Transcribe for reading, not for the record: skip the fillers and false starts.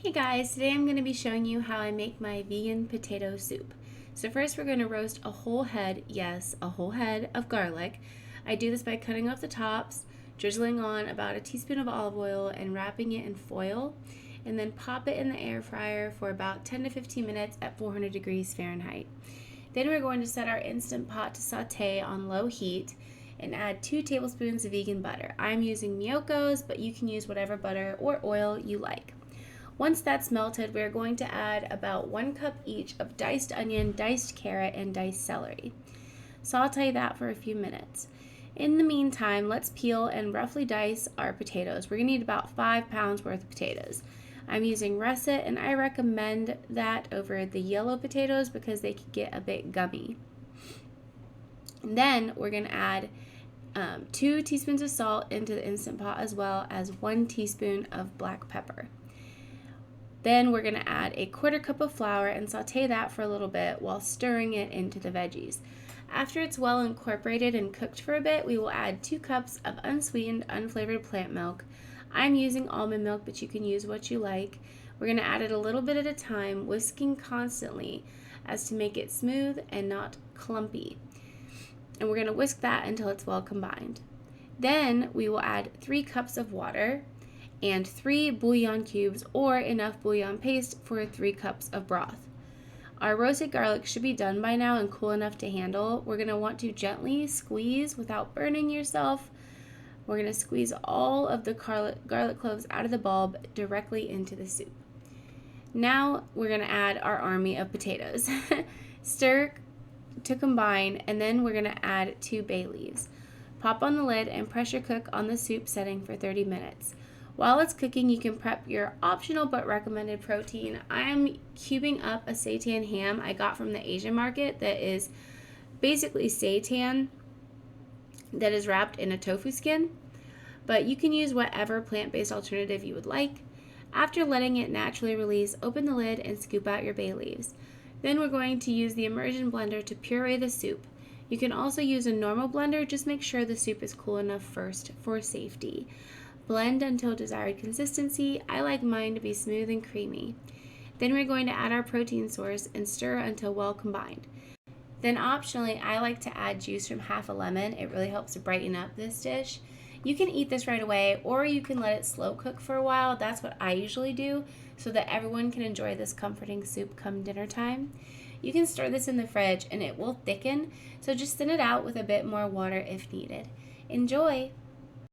Hey guys, today I'm going to be showing you how I make my vegan potato soup. So first we're going to roast a whole head, yes, a whole head of garlic. I do this by cutting off the tops, drizzling on about a teaspoon of olive oil and wrapping it in foil, and then pop it in the air fryer for about 10 to 15 minutes at 400 degrees Fahrenheit. Then we're going to set our Instant Pot to saute on low heat and add 2 tablespoons of vegan butter. I'm using Miyoko's, but you can use whatever butter or oil you like. Once that's melted, we're going to add about 1 cup each of diced onion, diced carrot, and diced celery. Saute that for a few minutes. In the meantime, let's peel and roughly dice our potatoes. We're going to need about 5 pounds worth of potatoes. I'm using russet, and I recommend that over the yellow potatoes because they can get a bit gummy. And then we're going to add 2 teaspoons of salt into the Instant Pot, as well as 1 teaspoon of black pepper. Then we're going to add a 1/4 cup of flour and saute that for a little bit while stirring it into the veggies. After it's well incorporated and cooked for a bit, we will add 2 cups of unsweetened, unflavored plant milk. I'm using almond milk, but you can use what you like. We're going to add it a little bit at a time, whisking constantly as to make it smooth and not clumpy. And we're going to whisk that until it's well combined. Then we will add 3 cups of water and 3 bouillon cubes or enough bouillon paste for 3 cups of broth. Our roasted garlic should be done by now and cool enough to handle. We're going to want to gently squeeze without burning yourself. We're going to squeeze all of the garlic cloves out of the bulb directly into the soup. Now we're going to add our army of potatoes. Stir to combine, and then we're going to add 2 bay leaves. Pop on the lid and pressure cook on the soup setting for 30 minutes. While it's cooking, you can prep your optional but recommended protein. I'm cubing up a seitan ham I got from the Asian market that is basically seitan that is wrapped in a tofu skin, but you can use whatever plant-based alternative you would like. After letting it naturally release, open the lid and scoop out your bay leaves. Then we're going to use the immersion blender to puree the soup. You can also use a normal blender, just make sure the soup is cool enough first for safety. Blend until desired consistency. I like mine to be smooth and creamy. Then we're going to add our protein source and stir until well combined. Then optionally, I like to add juice from half a lemon. It really helps to brighten up this dish. You can eat this right away, or you can let it slow cook for a while. That's what I usually do, so that everyone can enjoy this comforting soup come dinner time. You can store this in the fridge and it will thicken, so just thin it out with a bit more water if needed. Enjoy!